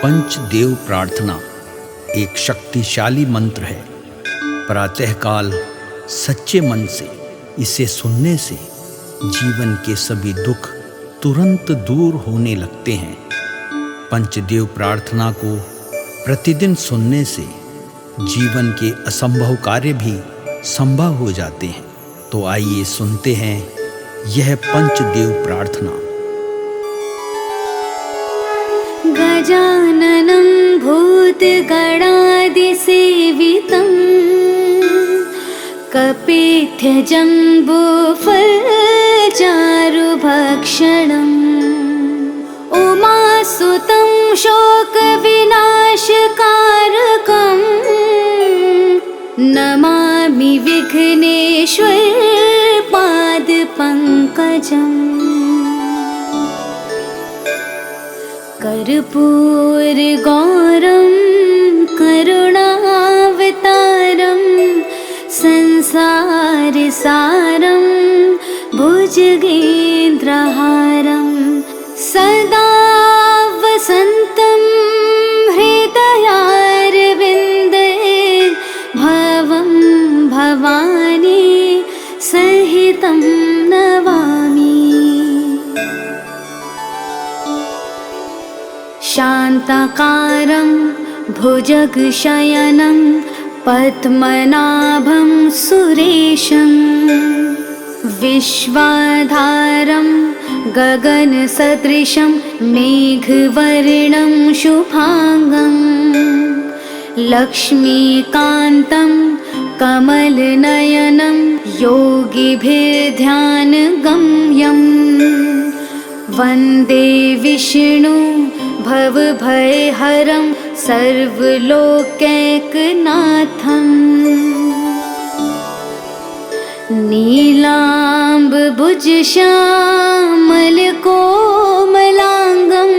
पंचदेव प्रार्थना एक शक्तिशाली मंत्र है। प्रातःकाल सच्चे मन से इसे सुनने से जीवन के सभी दुख तुरंत दूर होने लगते हैं। पंचदेव प्रार्थना को प्रतिदिन सुनने से जीवन के असंभव कार्य भी संभव हो जाते हैं। तो आइए सुनते हैं यह पंचदेव प्रार्थना। गजाननं भूतगणादिसेवितं कपित्थजम्बूफलचारुभक्षणम् उमासुतं शोकविनाशकारकं नमामि विघ्नेश्वरपादपङ्कजम्। कर्पूरगौरं करुणावतारं संसारसारं भुजगेन्द्रहारं सदा वसन्तं हृदयारविन्दे भवं भवानी सहितं नमामि। शान्ताकारं भुजगशयनं पद्मनाभं सुरेशं विश्वाधारं गगनसदृशं मेघवर्णं शुभांगं लक्ष्मीकान्तं कमलनयनं योगिभिर्ध्यानगम्यं वन्दे विष्णु भवभयहरं सर्वलोकैकनाथम्। नीलाम्बुजश्यामलकोमलाङ्गं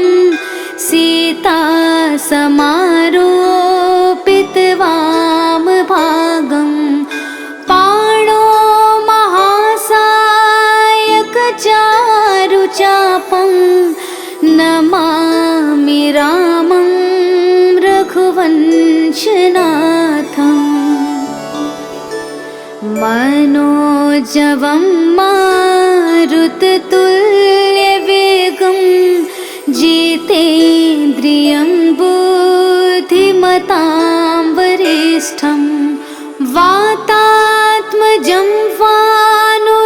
सीतासमारोपितवामभागं पाणो महासायकचारुचापं नमामि रामं रघुवंशनाथम्। मनोजवं मारुततुल्यवेगं जितेन्द्रियं बुद्धिमतां वरिष्ठं वातात्मजं वानुरयोधमुख्यं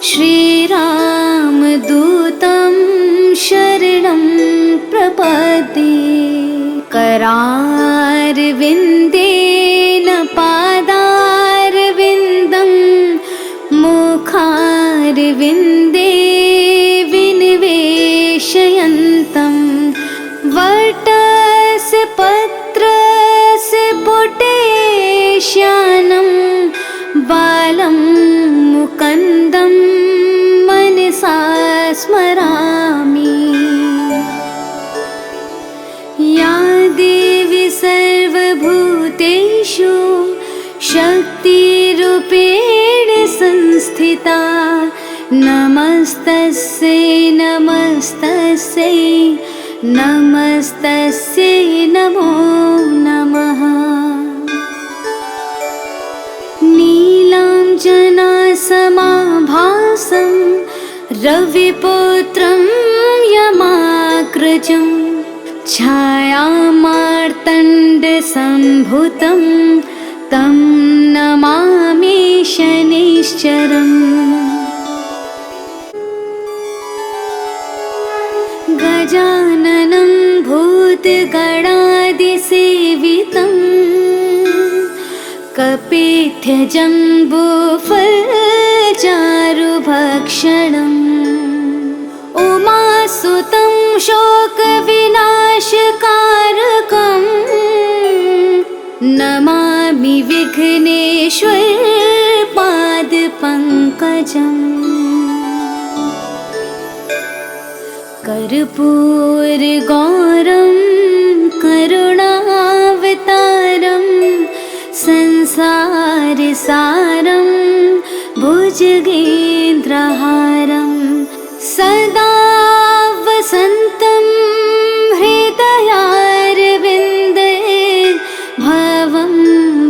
श्रीरामदूतं शरणं प्रपद्ये। करारविन्देन पादारविन्दं मुखारविन्दे विनिवेशयन्तं वटस्य पत्रस्य पुटेश्यानं बालं मुकुन्दं मनसा स्मरामि। या देवी सर्वभूतेषु शक्तिरूपेण संस्थिता नमस्तस्यै नमस्तस्यै नमस्तस्यै नमो नमः। नीलाञ्जनासमाभासं रविपुत्रं यमाग्रजं छायामार्तण्डसम्भुतं तं नमामि शनैश्चरम्। गजाननं भूतगणादिसेवितं कपित्थजम्बूफलचारुभक्षणम् उमासुतं शोकविनाशकारकं नमामि विघ्नेश्वरपादपङ्कजम्। कर्पूरगौरं करुणावतारं संसारसारं भुजगेन्द्रहारं सदा वसन्तं हृदयारविन्दे भवं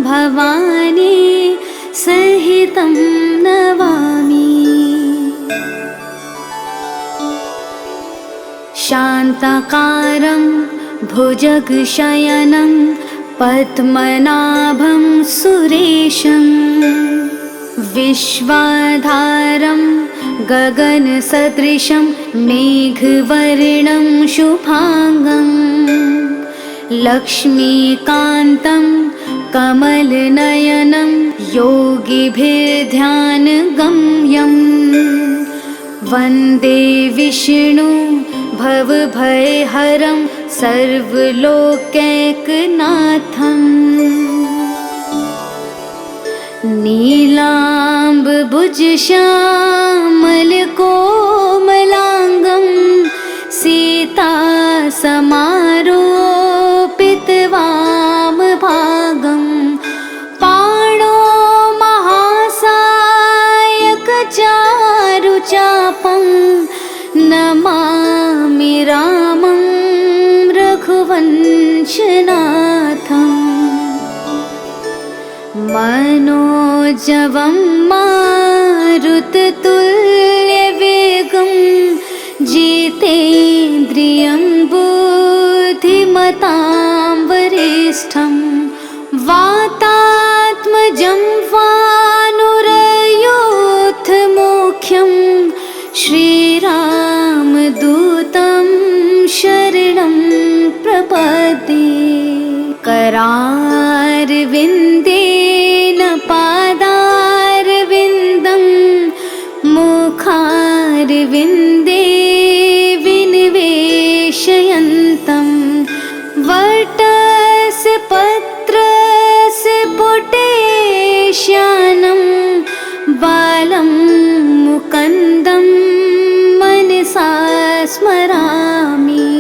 भवानी सहितं नमामि। शान्ताकारं भुजगशयनं पद्मनाभं सुरेशं विश्वाधारं गगनसदृशं मेघवर्णं शुभांगं लक्ष्मीकान्तं कमलनयनं योगिभिर्ध्यानगम्यं वन्दे विष्णु भवभयहरं सर्वलोकैकनाथं। नीलाम्बुजश्यामलकोमलाङ्गं सीतासमारोपितवामभागं पाणो महासायकचारुचापं नमामि रामं रघुवंशनाथम्। मनोजवं मारुततुल्यवेगं जितेन्द्रियं बुद्धिमतां वरिष्ठं वातात्मजं वानुरयोधमुख्यं श्रीरामदूतं शरणं प्रपद्ये। करारविन्देन पादारविन्दं मुखारविन्दे विनिवेशयन्तं वटस्य पत्रस्य पुटेश्यानं बालं मुकुन्दं मनसा स्मरामि।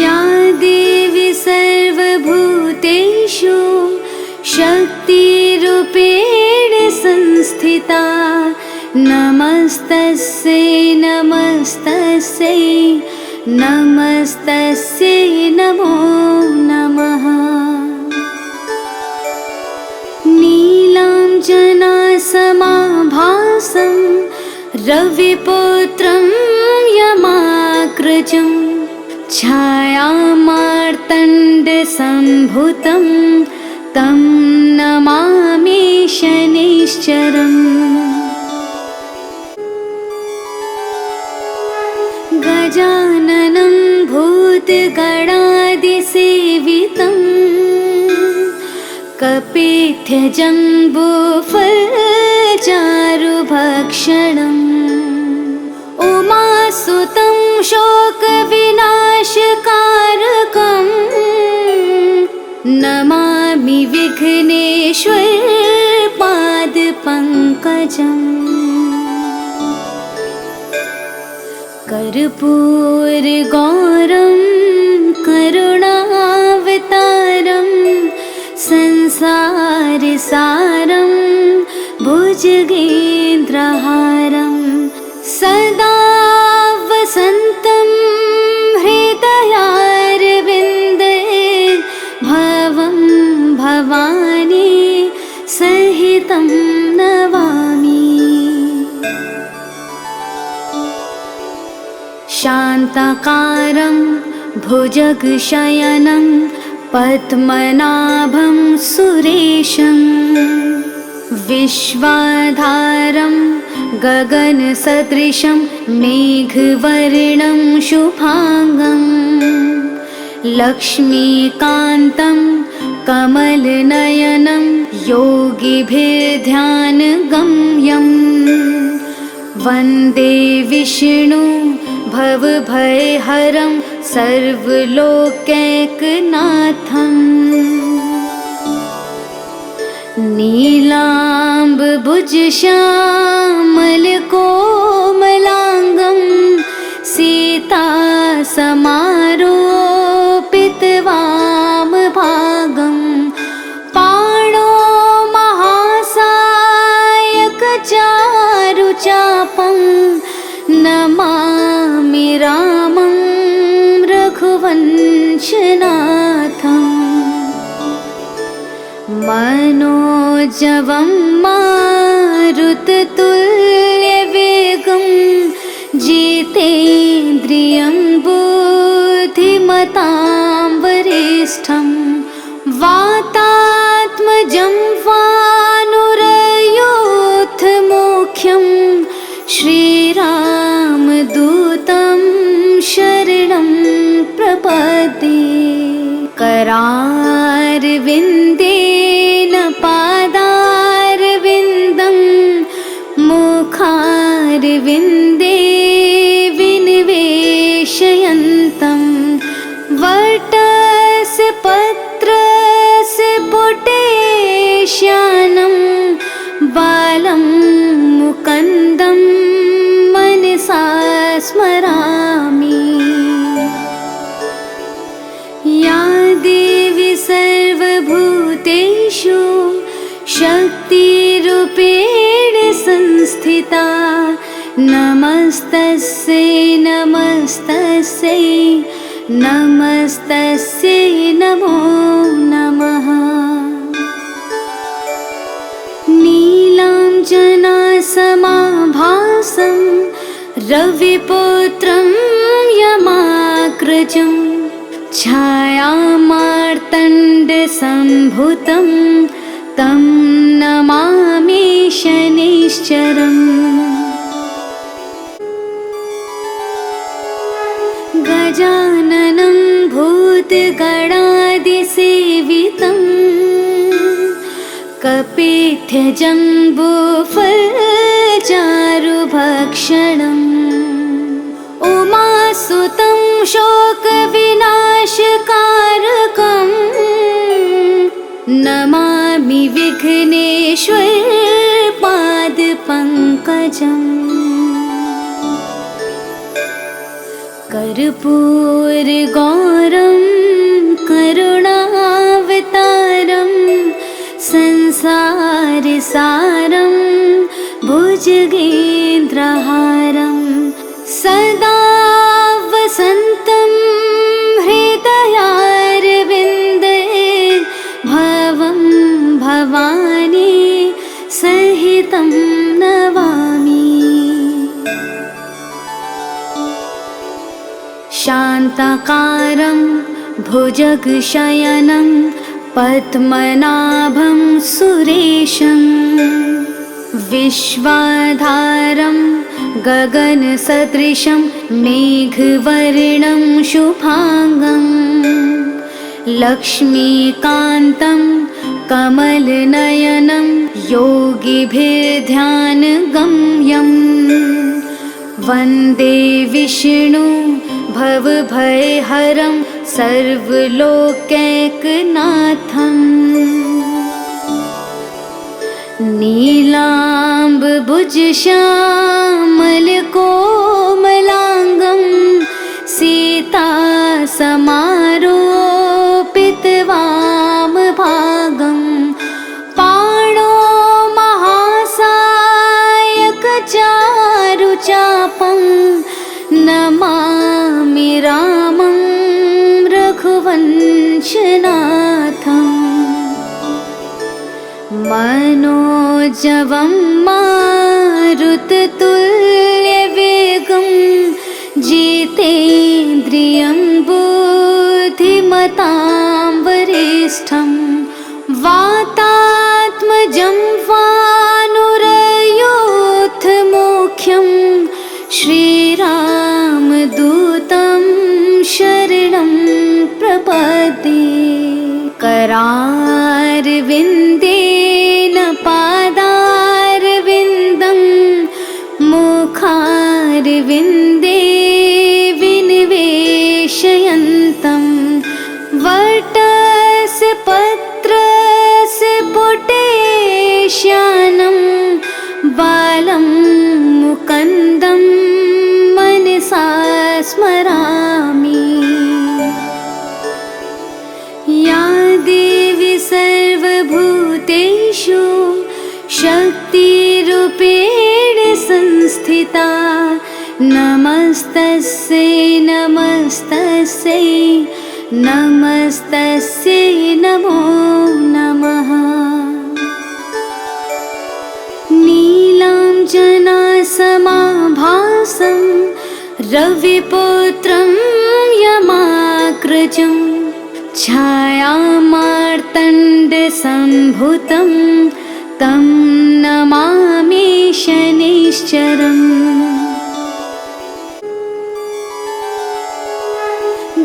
या देवी सर्वभूतेषु शक्तिरूपेण संस्थिता नमस्तस्यै नमस्तस्यै नमस्तस्यै नमो नमः। नीलाञ्जनासमाभासं रविपुत्रं यमाग्रजं छायामार्तण्डसम्भुतं तं नमामि शनैश्चरम्। गजाननं भूतगणादिसेवितं कपित्थजम्बूफलचारुभक्षणम् उमासुतं शोकविनाशकारकं नमामि विघ्नेश्वरपादपङ्कजम्। कर्पूरगौरं करुणावतारं संसारसारं भुजगेन्द्रहारं सदा वसन्तं हृदयारविन्दे भवं भवानी सहितं नमामि। शान्ताकारं भुजगशयनं पद्मनाभं सुरेशं विश्वाधारं गगनसदृशं मेघवर्णं शुभांगं लक्ष्मीकान्तं कमलनयनं योगिभिर्ध्यानगम्यं वन्दे विष्णु भवभयहरं सर्वलोकैकनाथम्। नीलाम्बुजश्यामलकोमलाङ्गं सीतासमारोपितवामभागं पाणो महासायकचारुचापं नमामि मनोजवं मारुततुल्यवेगं जितेन्द्रियं बुद्धिमतां वरिष्ठं वातात्मजं वानुरयोधमुख्यं श्रीरामदूतं शरणं प्रपद्ये। करारविन्देन पादारविन्दं मुखारविन्दे विनिवेशयन्तं वटस्य पत्रस्य पुटेश्यानं बालं मुकुन्दं मनसा स्मरामि। या देवी सर्वभूतेषु शक्तिरूपेण संस्थिता नमस्तस्यै नमस्तस्यै नमस्तस्यै नमो नमः। नीलाञ्जनासमाभासं रविपुत्रं यमाग्रजं छायामार्तण्डसम्भुतं तं नमामि शनैश्चरम्। गजाननं भूतगणादिसेवितं कपित्थजम्बूफलचारुभक्षणम् उमासुतं शोकविनाशकारकं नमामि विघ्नेश्वरपादपङ्कजम्। कर्पूरगौरं करुणावतारं संसारसारं भुजगेन्द्रहारं सदा वसन्तं हृदयारविन्दे भवं भवानी सहितं नमामि। शान्ताकारं भुजगशयनं पद्मनाभं सुरेशं विश्वाधारं गगनसदृशं मेघवर्णं शुभांगं लक्ष्मीकान्तं कमलनयनं योगिभिर्ध्यानगम्यं वन्दे विष्णु भवभयहरं सर्वलोकैकनाथम्। नीलाम्बुजश्यामलकोमलाङ्गं सीतासमारोपितवामभागं पाणो महासायकचारुचापं नमामि रामं रघुवंशनाथम्। मनोजवं मारुततुल्यवेगं जितेन्द्रियं बुद्धिमतां वरिष्ठं वातात्मजं वानुरयोधमुख्यं श्रीरामदूतं शरणं प्रपद्ये। करारविन्देन पादारविन्दं मुखारविन्दे विनिवेशयन्तं वटस्य पत्रस्य पुटेश्यानं बालं मुकुन्दं मनसा स्मरामि। या देवी सर्वभूतेषु शक्तिरूपेण संस्थिता नमस्तस्यै नमस्तस्यै नमस्तस्यै नमो नमः। रविपुत्रं यमाग्रजं छायामार्तण्डसम्भुतं तं नमामि शनिश्चरम्।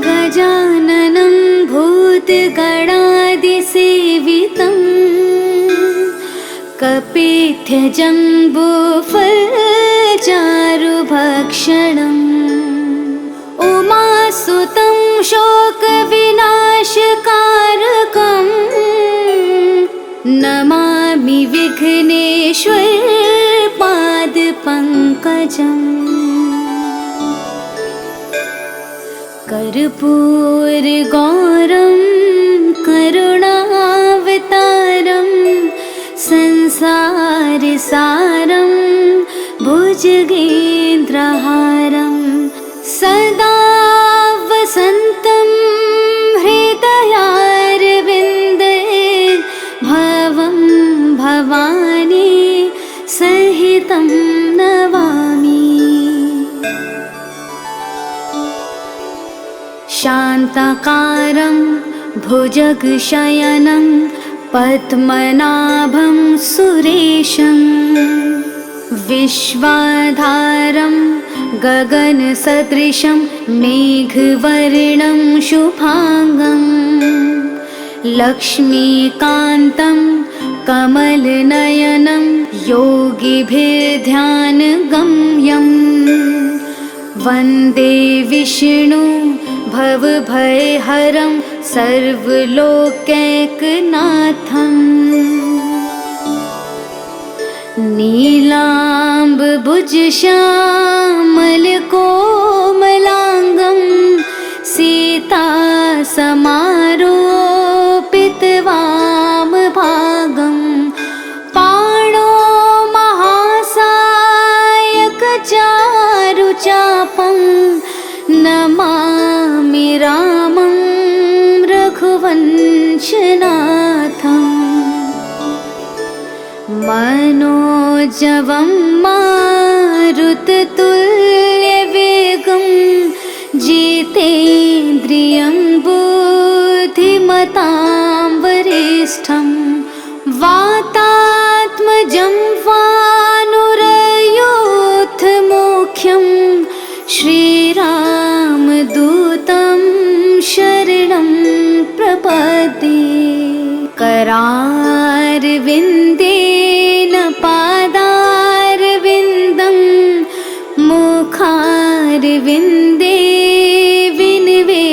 गजाननं भूतगणादिसेवितं कपित्थजम्बूफलचारुभक्षणम् उमासुतं शोकविनाशकारकं नमामि विघ्नेश्वरपादपङ्कजम्। कर्पूरगौरं करुणावतारं संसारसारं भुजगेन्द्रहारं सदा वसन्तं हृदयारविन्दे भवं भवानी सहितं नमामि। शान्ताकारं भुजगशयनं पद्मनाभं सुरेशं विश्वाधारं गगनसदृशं मेघवर्णं शुभांगं लक्ष्मीकान्तं कमलनयनं योगिभिर्ध्यानगम्यं वन्दे विष्णु भवभयहरं सर्वलोकैकनाथम्। नीलाम्बुजश्यामलकोमलाङ्गं सीतासमारोपितवामभागं पाणो महासायकचारुचापं नमामि रामं रघुवंशनाथम्। मनोजवं मारुततुल्यवेगं जितेन्द्रियं बुद्धिमतां वरिष्ठं वातात्मजं वानुरयोधमुख्यं श्रीरामदूतं शरणं प्रपद्ये। करारविन्देन पादारविन्दं मुखारविन्दे विनिवेशयन्तं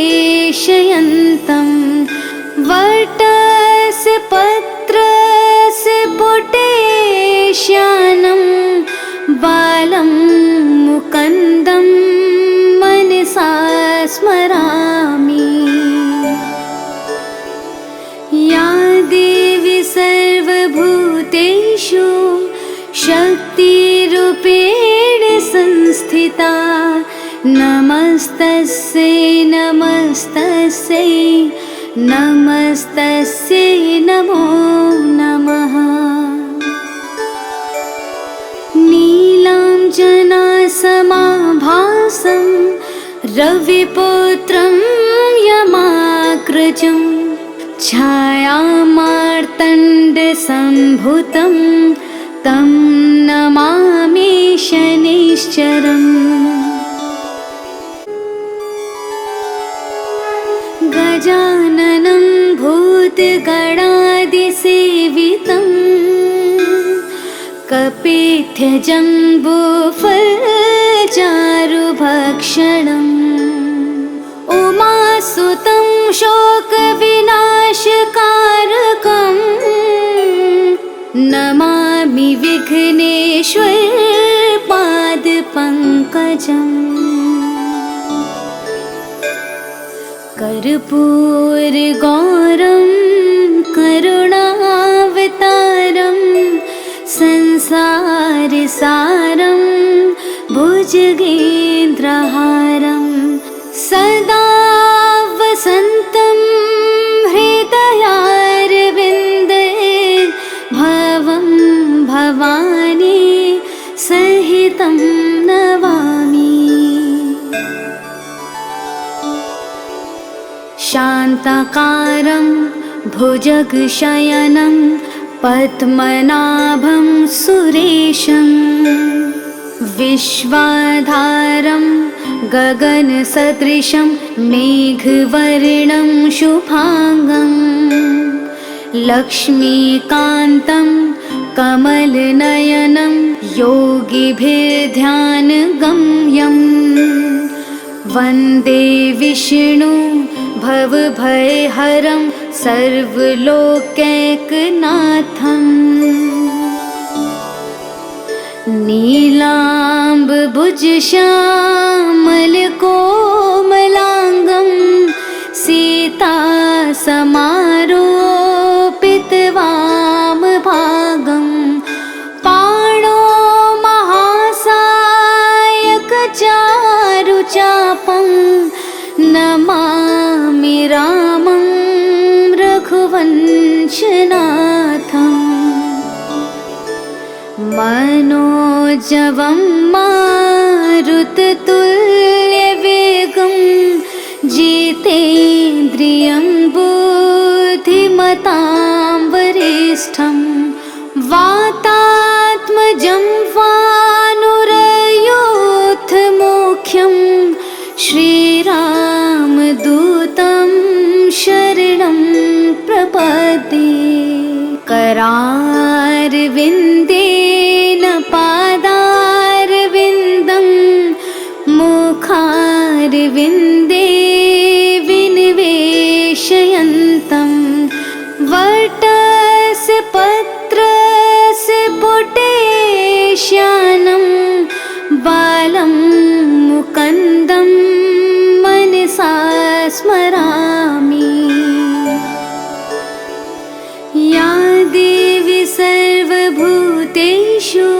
वटस्य पत्रस्य पुटेश्यानं बालं मुकुन्दं मनसा स्मरामि। या देवी सर्वभूतेषु शक्तिरूपेण संस्थिता नमस्तस्यै नमस्तस्यै नमस्तस्यै नमो नमः। नीलाञ्जनासमाभासं रविपुत्रं यमाग्रजं छायामार्तण्डसम्भुतं तं नमामि शनिश्चरम्। गजाननं भूतगणादिसेवितं कपित्थजम्बूफलचारुभक्षणम् उमासुतं शोकविनाशकारकं नमामि विघ्नेश्वरपादपङ्कजम्। कर्पूरगौरं करुणावतारं संसारसारं भुजगेन्द्रहारं सदा वसन्तं हृदयारविन्दे भवं भवानी सहितं नमामि। शान्ताकारं भुजगशयनं पद्मनाभं सुरेशं विश्वाधारं गगनसदृशं मेघवर्णं शुभांगं लक्ष्मीकान्तं कमलनयनं योगिभिर्ध्यानगम्यं वन्दे विष्णु भवभयहरं सर्वलोकैकनाथम् नीलाम्बुजश्यामलकोमलाङ्गं सीतासमारोपितवामभागं पाणो महासायकचारुचापं नमामि रामं रघुवंशनाथम् मनोजवं मारुततुल्यवेगं जितेन्द्रियं बुद्धिमतां वरिष्ठं वातात्मजं वानुरयोधमुख्यं श्रीरामदूतं शरणं प्रपद्ये करारविन्देन पादारविन्दं मुखारविन्दे विनिवेशयन्तं वटस्य पत्रस्य पुटेश्यानं बालं मुकुन्दं मनसा स्मरामि। या देवी सर्वभूतेषु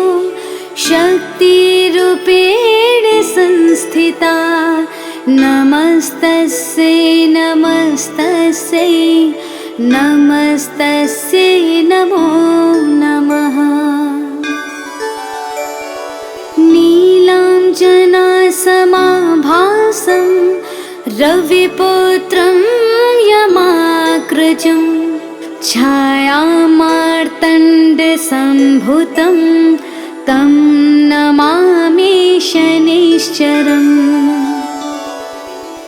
शक्तिरूपेण संस्थिता नमस्तस्यै नमस्तस्यै नमस्तस्यै नमो नमः। नीलाञ्जनासमाभासं रविपुत्रं यमाग्रजं छायामार्तण्डसम्भुतं तं